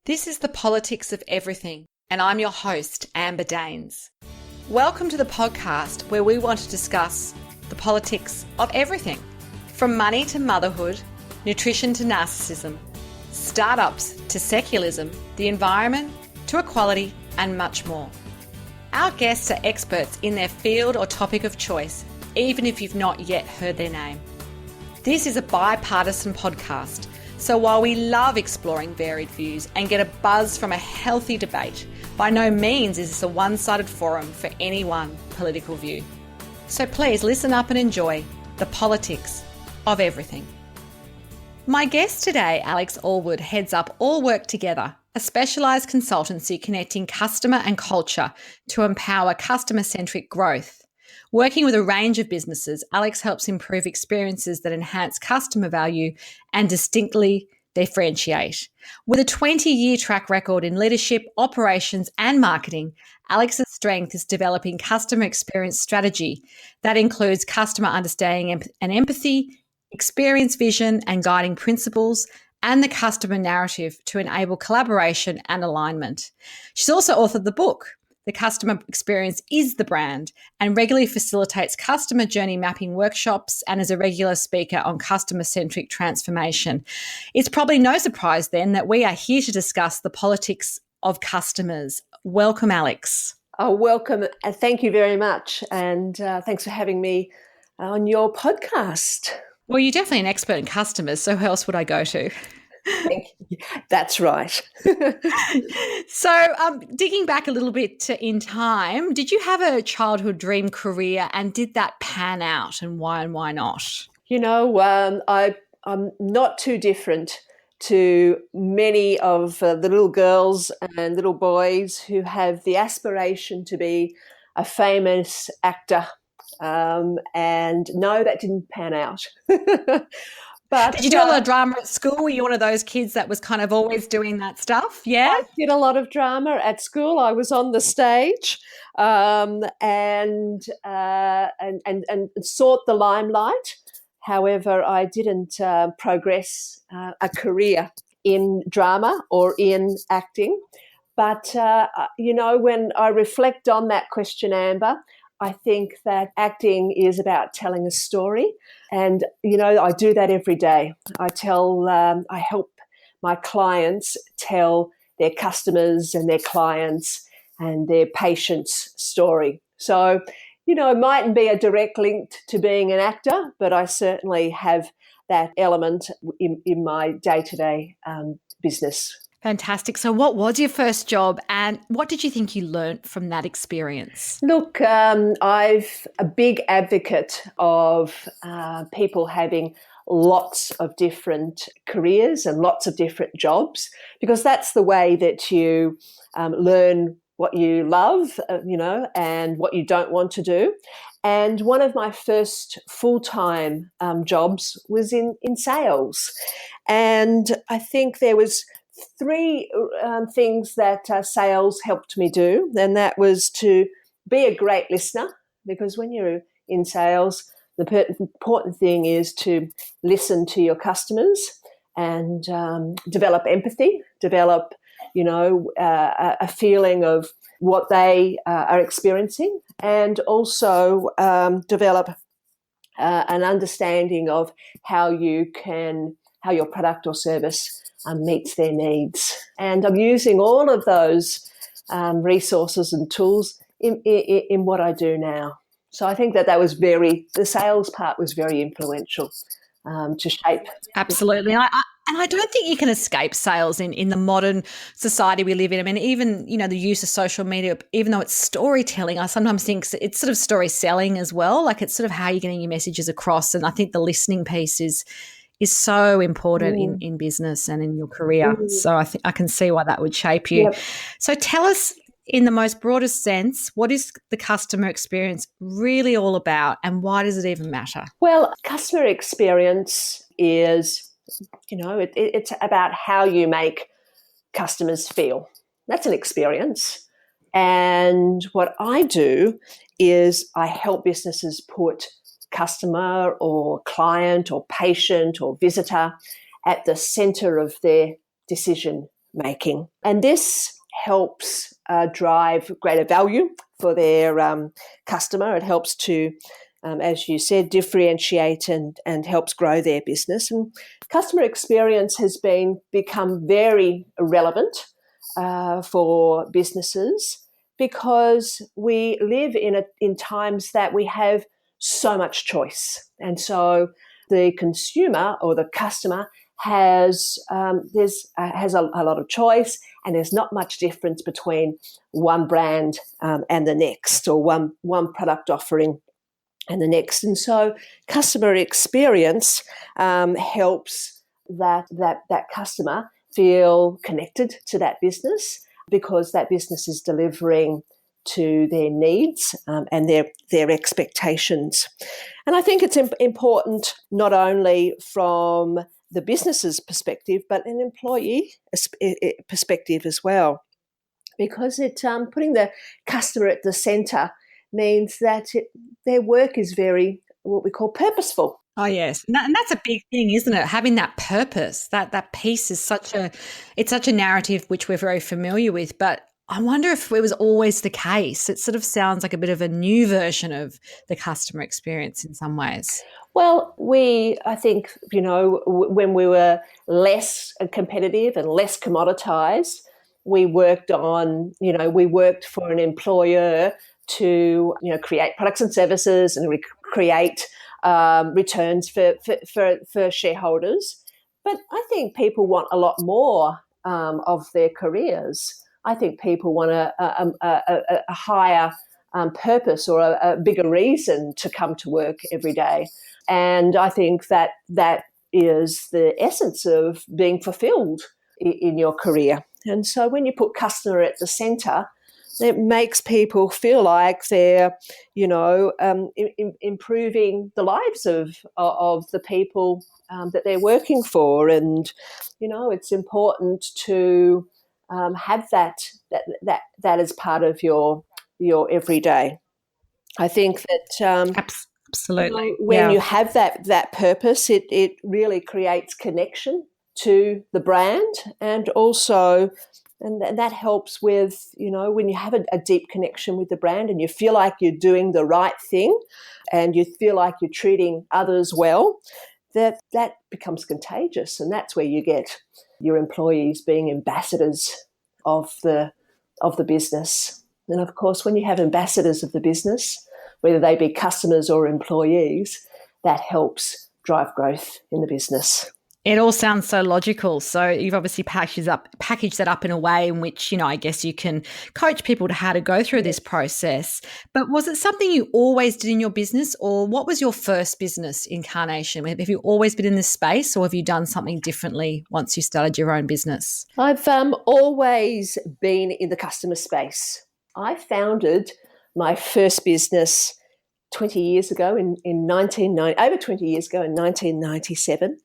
This is the Politics of Everything, and I'm your host, Amber Daines. Welcome to the podcast where we want to discuss the politics of everything, from money to motherhood, nutrition to narcissism, startups to secularism, the environment to equality, and much more. Our guests are experts in their field or topic of choice, even if you've not yet heard their name. This is a bipartisan podcast, so while we love exploring varied views and get a buzz from a healthy debate, by no means is this a one-sided forum for any one political view. So please listen up and enjoy the politics of everything. My guest today, Alex Allwood, heads up All Work Together, a specialised consultancy connecting customer and culture to empower customer-centric growth. Working with a range of businesses, Alex helps improve experiences that enhance customer value and distinctly differentiate. With a 20-year track record in leadership, operations, and marketing, Alex's strength is developing customer experience strategy that includes customer understanding and empathy, experience vision and guiding principles, and the customer narrative to enable collaboration and alignment. She's also authored the book, The Customer Experience is the Brand, and regularly facilitates customer journey mapping workshops and is a regular speaker on customer-centric transformation. It's probably no surprise then that we are here to discuss the politics of customers. Welcome, Alex. Oh, welcome. Thank you very much. And thanks for having me on your podcast. Well, you're definitely an expert in customers, so who else would I go to? Thank you. That's right. So digging back a little bit in time, did you have a childhood dream career and did that pan out, and why not? You know, I'm not too different to many of the little girls and little boys who have the aspiration to be a famous actor. And no, that didn't pan out. But did you do a lot of drama at school? Were you one of those kids that was kind of always doing that stuff? Yeah, I did a lot of drama at school. I was on the stage and sought the limelight. However, I didn't progress a career in drama or in acting. But, when I reflect on that question, Amber, I think that acting is about telling a story. And, I do that every day. I help my clients tell their customers and their clients and their patients' story. So, it mightn't be a direct link to being an actor, but I certainly have that element in my day-to-day business. Fantastic. So what was your first job and what did you think you learnt from that experience? Look, I'm a big advocate of people having lots of different careers and lots of different jobs, because that's the way that you learn what you love, and what you don't want to do. And one of my first full-time jobs was in sales. And I think there was three things that sales helped me do, and that was to be a great listener, because when you're in sales, the important thing is to listen to your customers and develop empathy, develop, a feeling of what they are experiencing, and also develop an understanding of how your product or service meets their needs. And I'm using all of those resources and tools in what I do now. So I think that was the sales part was very influential to shape. Absolutely. And I don't think you can escape sales in the modern society we live in. I mean, even, the use of social media, even though it's storytelling, I sometimes think it's sort of story selling as well. Like it's sort of how you're getting your messages across. And I think the listening piece is so important in business and in your career. So I think I can see why that would shape you. Yep. So tell us, in the most broadest sense, what is the customer experience really all about and why does it even matter? Well, customer experience is, it's about how you make customers feel. That's an experience. And what I do is I help businesses put customer or client or patient or visitor at the center of their decision making. And this helps drive greater value for their customer. It helps to, as you said, differentiate and helps grow their business. And customer experience has become very relevant for businesses because we live in times that we have so much choice. And so the consumer or the customer has a lot of choice, and there's not much difference between one brand and the next, or one product offering and the next. And so customer experience helps that customer feel connected to that business because that business is delivering to their needs and their expectations. And I think it's important not only from the business's perspective, but an employee perspective as well, because putting the customer at the centre means that their work is very, what we call, purposeful. Oh, yes. And that's a big thing, isn't it? Having that purpose, that piece is such a narrative which we're very familiar with, but I wonder if it was always the case. It sort of sounds like a bit of a new version of the customer experience in some ways. Well, I think, when we were less competitive and less commoditised, we worked for an employer to, create products and services and create returns for shareholders. But I think people want a lot more of their careers. I think people want a higher purpose or a bigger reason to come to work every day. And I think that is the essence of being fulfilled in your career. And so when you put customer at the centre, it makes people feel like they're, improving the lives of the people that they're working for. And, it's important to have that as part of your everyday. I think that absolutely, when you have that purpose, it really creates connection to the brand, and also, and that helps with, when you have a deep connection with the brand and you feel like you're doing the right thing and you feel like you're treating others well, that becomes contagious, and that's where you get your employees being ambassadors of the business. And of course, when you have ambassadors of the business, whether they be customers or employees, that helps drive growth in the business. It all sounds so logical. So you've obviously packaged that up in a way in which, I guess you can coach people to how to go through this process. But was it something you always did in your business, or what was your first business incarnation? Have you always been in this space, or have you done something differently once you started your own business? I've always been in the customer space. I founded my first business 20 years ago over 20 years ago in 1997.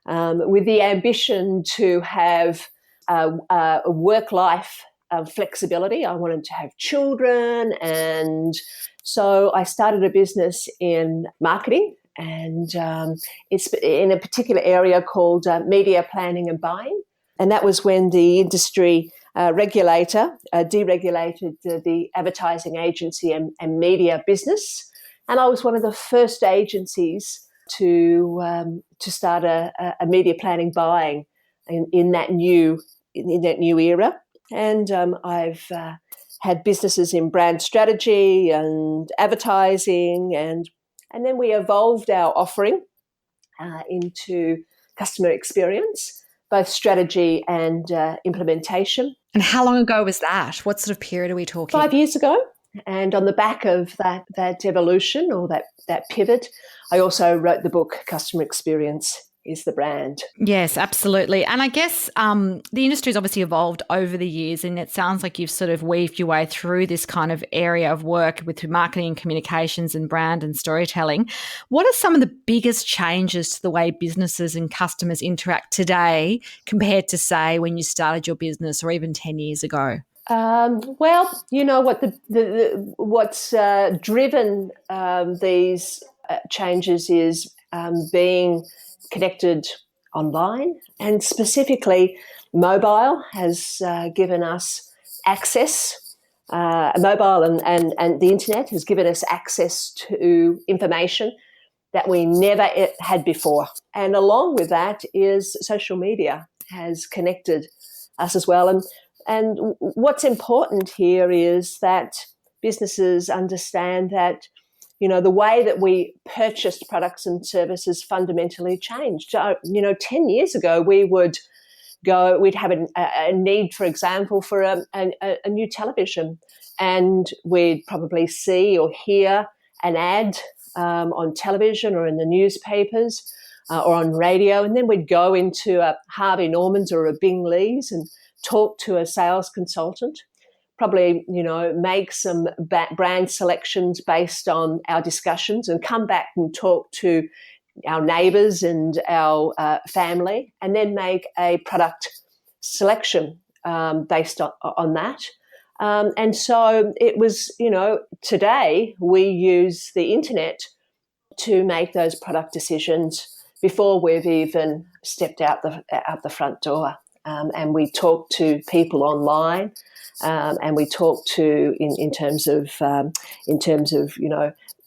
With the ambition to have a work-life flexibility. I wanted to have children, and so I started a business in marketing, and it's in a particular area called media planning and buying. And that was when the industry regulator deregulated the advertising agency and media business. And I was one of the first agencies to start a media planning buying in that new era. And I've had businesses in brand strategy and advertising, and then we evolved our offering into customer experience, both strategy and implementation. And how long ago was that? What sort of period are we talking? 5 years ago. And on the back of that evolution, or that pivot, I also wrote the book Customer Experience is the Brand. Yes, absolutely. And I guess the industry's obviously evolved over the years, and it sounds like you've sort of weaved your way through this kind of area of work with marketing and communications and brand and storytelling. What are some of the biggest changes to the way businesses and customers interact today compared to, say, when you started your business or even 10 years ago? Well, you know what what's driven these changes is being connected online, and specifically Mobile has given us access. Mobile and the internet has given us access to information that we never had before. And along with that is social media has connected us as well. And what's important here is that businesses understand that, the way that we purchased products and services fundamentally changed. 10 years ago, we'd have a need, for example, for a new television, and we'd probably see or hear an ad on television or in the newspapers or on radio, and then we'd go into a Harvey Norman's or a Bing Lee's and talk to a sales consultant, probably, make some brand selections based on our discussions and come back and talk to our neighbours and our family, and then make a product selection based on that. And so it was, today we use the internet to make those product decisions before we've even stepped out the front door. And we talk to people online, and we talk to in terms of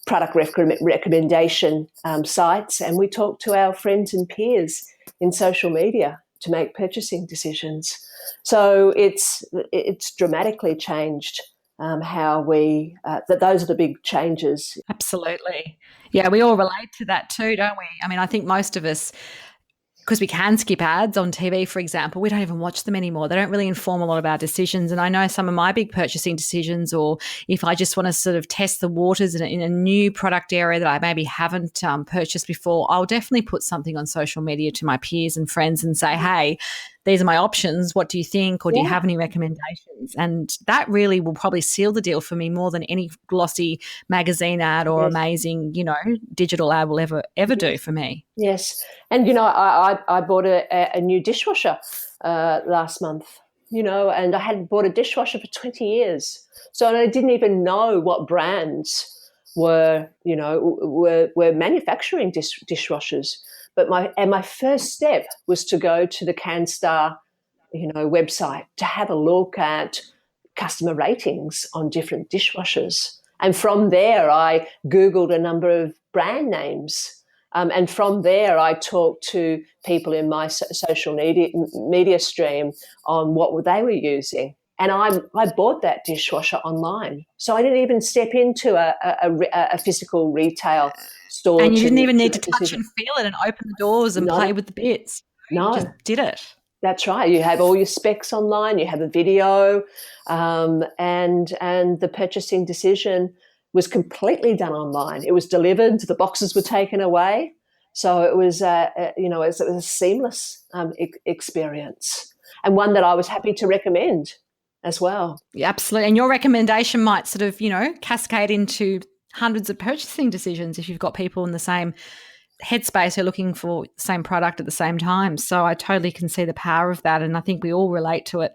product recommendation sites, and we talk to our friends and peers in social media to make purchasing decisions. So it's dramatically changed how we that those are the big changes. Absolutely. Yeah, we all relate to that too, don't we? I mean, I think most of us, because we can skip ads on TV, for example, we don't even watch them anymore. They don't really inform a lot of our decisions. And I know some of my big purchasing decisions, or if I just want to sort of test the waters in a new product area that I maybe haven't purchased before, I'll definitely put something on social media to my peers and friends and say, hey, these are my options. What do you think? Or do you have any recommendations? And that really will probably seal the deal for me more than any glossy magazine ad or amazing, digital ad will ever do for me. Yes. And, I bought a new dishwasher last month, and I hadn't bought a dishwasher for 20 years. So I didn't even know what brands were manufacturing dishwashers. But my first step was to go to the CanStar, website to have a look at customer ratings on different dishwashers. And from there, I Googled a number of brand names. And from there, I talked to people in my social media stream on what they were using. And I bought that dishwasher online. So I didn't even step into a physical retail store. And you didn't even need to touch and feel it and open the doors and play with the bits. No. You just did it. That's right. You have all your specs online, you have a video, and the purchasing decision was completely done online. It was delivered, the boxes were taken away. So it was, it was a seamless experience, and one that I was happy to recommend as well. Yeah, absolutely. And your recommendation might sort of, cascade into hundreds of purchasing decisions if you've got people in the same headspace who are looking for the same product at the same time. So I totally can see the power of that. And I think we all relate to it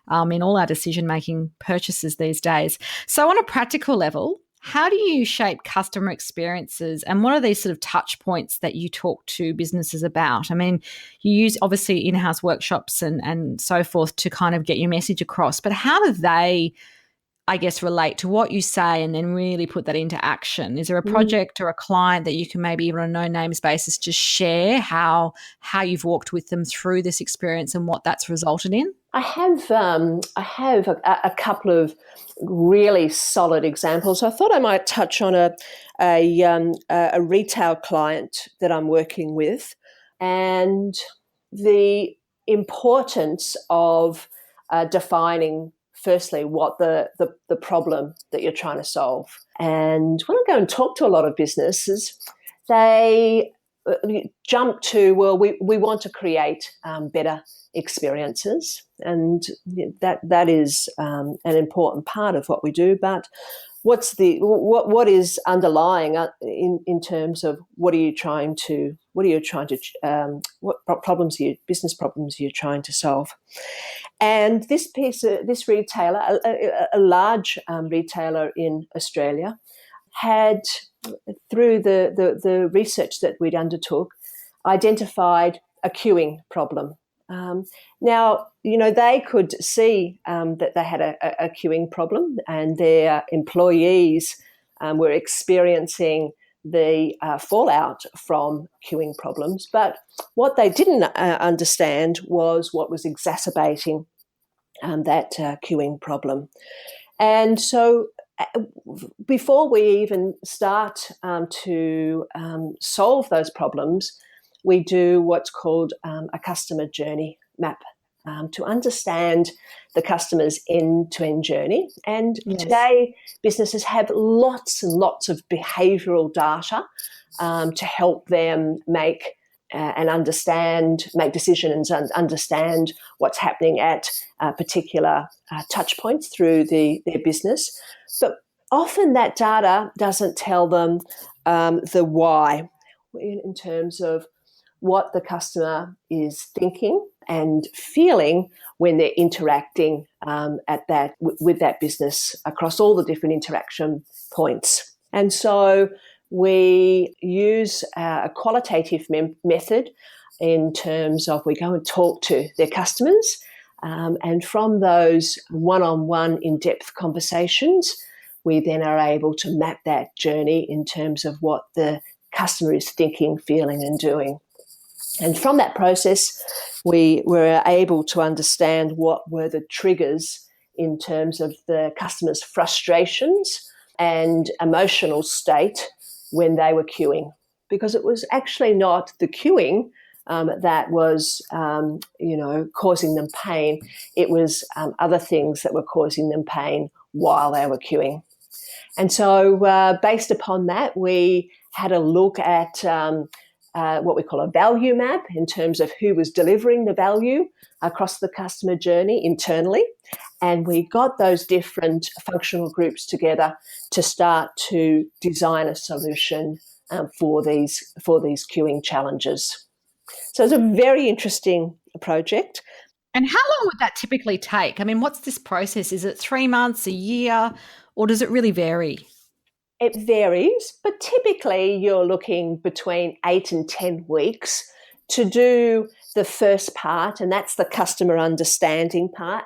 in all our decision-making purchases these days. So on a practical level, how do you shape customer experiences, and what are these sort of touch points that you talk to businesses about? I mean, you use obviously in-house workshops and so forth to kind of get your message across, but how do they, I guess, relate to what you say and then really put that into action? Is there a project or a client that you can maybe even on a no-names basis just share how you've walked with them through this experience and what that's resulted in? I have a couple of really solid examples. I thought I might touch on a retail client that I'm working with, and the importance of defining firstly what the problem that you're trying to solve. And when I go and talk to a lot of businesses, they jump to, well, we want to create better experiences, and that is an important part of what we do. But what is underlying in terms of what business problems are you trying to solve? And this retailer, a large retailer in Australia, had, through the research that we'd undertook, identified a queuing problem Now, they could see that they had a queuing problem, and their employees were experiencing the fallout from queuing problems. But what they didn't understand was what was exacerbating that queuing problem. And so before we even start to solve those problems, we do what's called a customer journey map to understand the customer's end-to-end journey. And today, businesses have lots and lots of behavioural data to help them make decisions and understand what's happening at particular touch points through their business. But often that data doesn't tell them the why in terms of what the customer is thinking and feeling when they're interacting with that business across all the different interaction points. And so we use a qualitative method in terms of we go and talk to their customers, and from those one-on-one in-depth conversations, we then are able to map that journey in terms of what the customer is thinking, feeling and doing. And from that process, we were able to understand what were the triggers in terms of the customer's frustrations and emotional state when they were queuing, because it was actually not the queuing that was, causing them pain. It was other things that were causing them pain while they were queuing. And so based upon that, we had a look at what we call a value map in terms of who was delivering the value across the customer journey internally. And we got those different functional groups together to start to design a solution for these queuing challenges. So it's a very interesting project. And how long would that typically take? I mean, what's this process? Is it 3 months, a year, or does it really vary? It varies, but typically you're looking between 8 and 10 weeks to do the first part, and that's the customer understanding part,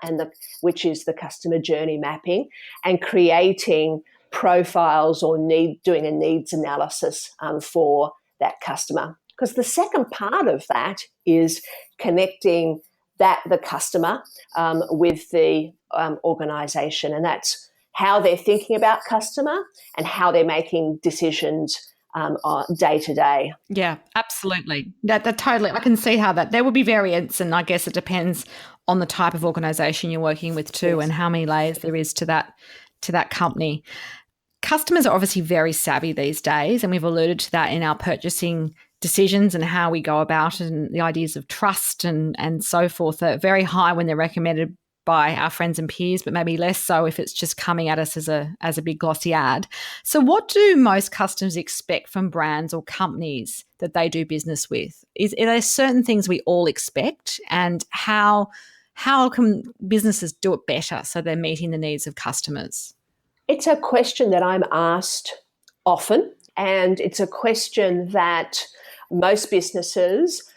which is the customer journey mapping and creating profiles or doing a needs analysis for that customer. Because the second part of that is connecting the customer with the organisation, and that's how they're thinking about customer and how they're making decisions day to day. Yeah, absolutely. That totally, I can see how that there will be variance, and I guess it depends on the type of organisation you're working with too, and how many layers there is to that company. Customers are obviously very savvy these days, and we've alluded to that in our purchasing decisions and how we go about it, and the ideas of trust and so forth are very high when they're recommended by our friends and peers, but maybe less so if it's just coming at us as a big glossy ad. So what do most customers expect from brands or companies that they do business with? Are there certain things we all expect, and how can businesses do it better so they're meeting the needs of customers? It's a question that I'm asked often, and it's a question that most businesses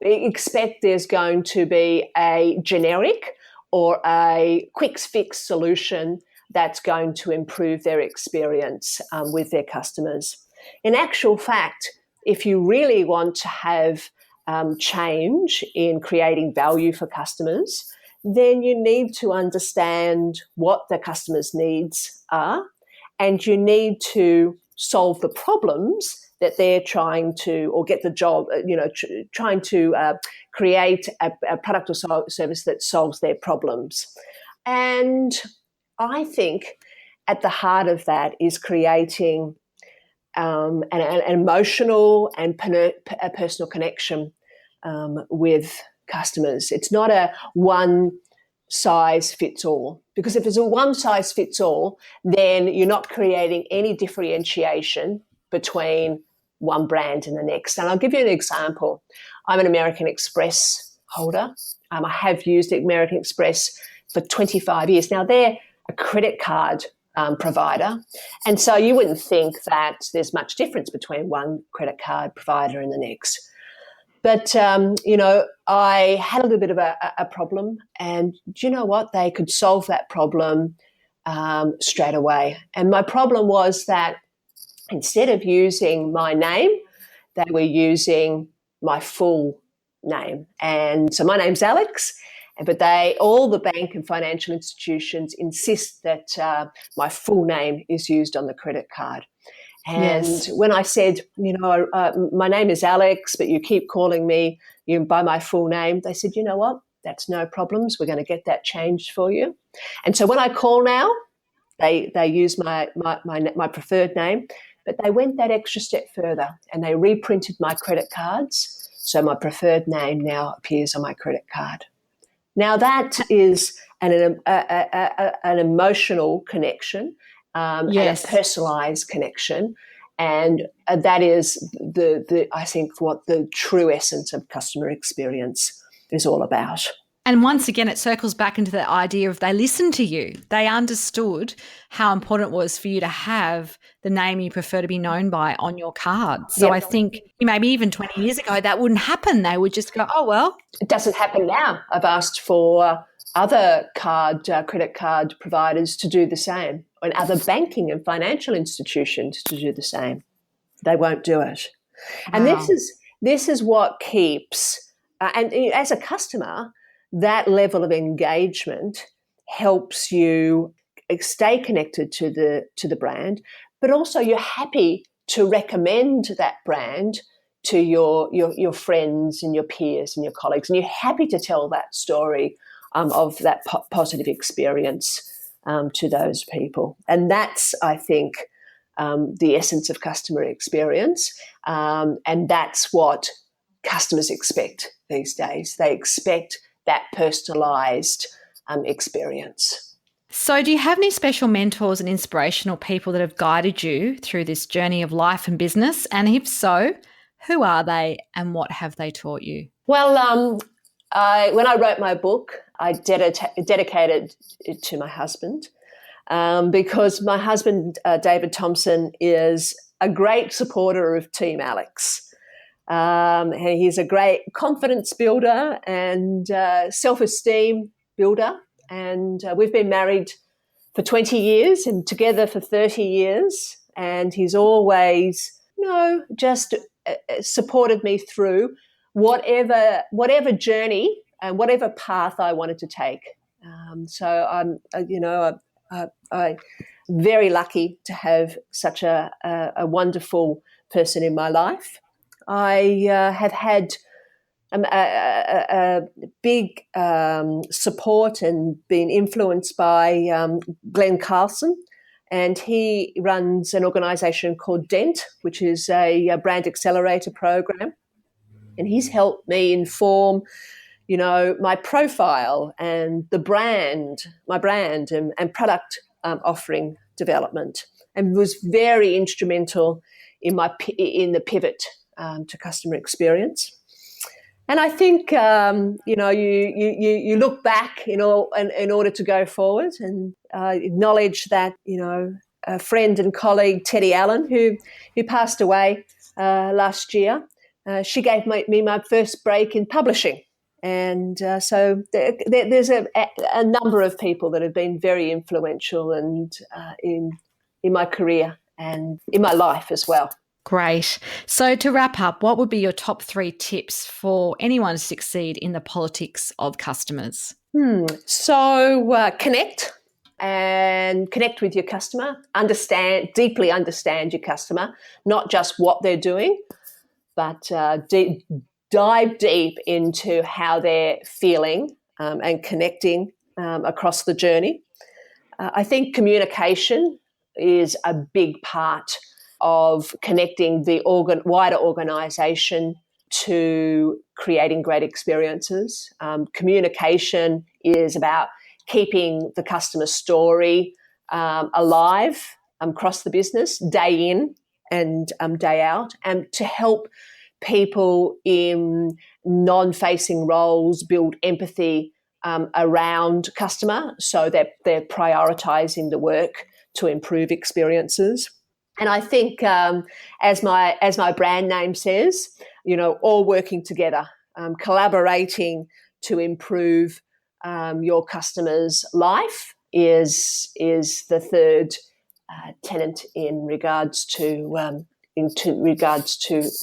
expect there's going to be a generic or a quick fix solution that's going to improve their experience with their customers. In actual fact, if you really want to have change in creating value for customers, then you need to understand what the customer's needs are, and you need to solve the problems that they're trying to, or get the job, trying to create a product or service that solves their problems. And I think at the heart of that is creating an emotional and a personal connection with customers. It's not a one size fits all, because if it's a one size fits all, then you're not creating any differentiation between one brand and the next. And I'll give you an example. I'm an American Express holder. I have used American Express for 25 years. Now, they're a credit card provider, and so you wouldn't think that there's much difference between one credit card provider and the next. But, I had a little bit of a problem, and do you know what? They could solve that problem straight away. And my problem was that instead of using my name, they were using my full name. And so my name's Alex, but all the bank and financial institutions insist that my full name is used on the credit card. And Yes. when I said, my name is Alex, but you keep calling me by my full name, they said, you know what? That's no problems. We're going to get that changed for you. And so when I call now, they use my preferred name, but they went that extra step further and they reprinted my credit cards. So my preferred name now appears on my credit card. Now that is an emotional connection. Yes. And a personalised connection, and that is I think what the true essence of customer experience is all about. And once again, it circles back into the idea of they listened to you. They understood how important it was for you to have the name you prefer to be known by on your card. So I think maybe even 20 years ago, that wouldn't happen. They would just go, oh, well. It doesn't happen now. I've asked for other credit card providers to do the same, and other banking and financial institutions to do the same. They won't do it. Wow. And this is what keeps, and as a customer, that level of engagement helps you stay connected to the brand, but also you're happy to recommend that brand to your friends and your peers and your colleagues, and you're happy to tell that story of that positive experience to those people. And that's, I think, the essence of customer experience. And that's what customers expect these days. They expect that personalised experience. So do you have any special mentors and inspirational people that have guided you through this journey of life and business? And if so, who are they and what have they taught you? Well, when I wrote my book, I dedicated it to my husband because my husband, David Thompson, is a great supporter of Team Alex. He's a great confidence builder and self-esteem builder. And we've been married for 20 years and together for 30 years. And he's always, just supported me through whatever journey and whatever path I wanted to take. So I'm very lucky to have such a wonderful person in my life. I have had a big support and been influenced by Glenn Carlson, and he runs an organisation called DENT, which is a brand accelerator program. And he's helped me inform, my profile and my brand and product offering development, and was very instrumental in the pivot to customer experience. And I think, you look back, in order to go forward, and acknowledge that, a friend and colleague, Teddy Allen, who passed away last year. She gave me my first break in publishing. And so there's a number of people that have been very influential and in my career and in my life as well. Great. So to wrap up, what would be your top 3 tips for anyone to succeed in the politics of customers? So connect with your customer, deeply understand your customer, not just what they're doing, but dive deep into how they're feeling and connecting across the journey. I think communication is a big part of connecting the wider organisation to creating great experiences. Communication is about keeping the customer story alive across the business, day in and day out, and to help people in non-facing roles build empathy around customer, so that they're prioritising the work to improve experiences. And I think, as my brand name says, all working together, collaborating to improve your customer's life is the third tenet in regards to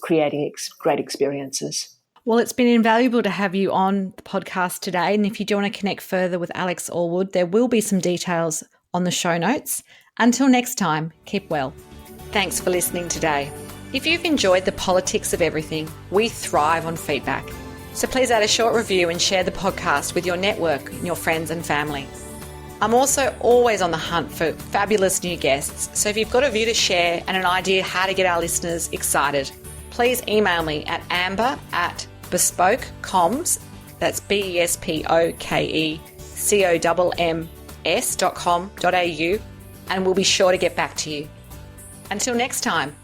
creating great experiences. Well, it's been invaluable to have you on the podcast today. And if you do want to connect further with Alex Allwood, there will be some details on the show notes. Until next time, keep well. Thanks for listening today. If you've enjoyed the politics of everything, we thrive on feedback. So please add a short review and share the podcast with your network and your friends and family. I'm also always on the hunt for fabulous new guests. So if you've got a view to share and an idea how to get our listeners excited, please email me at amber@bespokecomms, that's BESPOKECOMMS.com.au, and we'll be sure to get back to you. Until next time.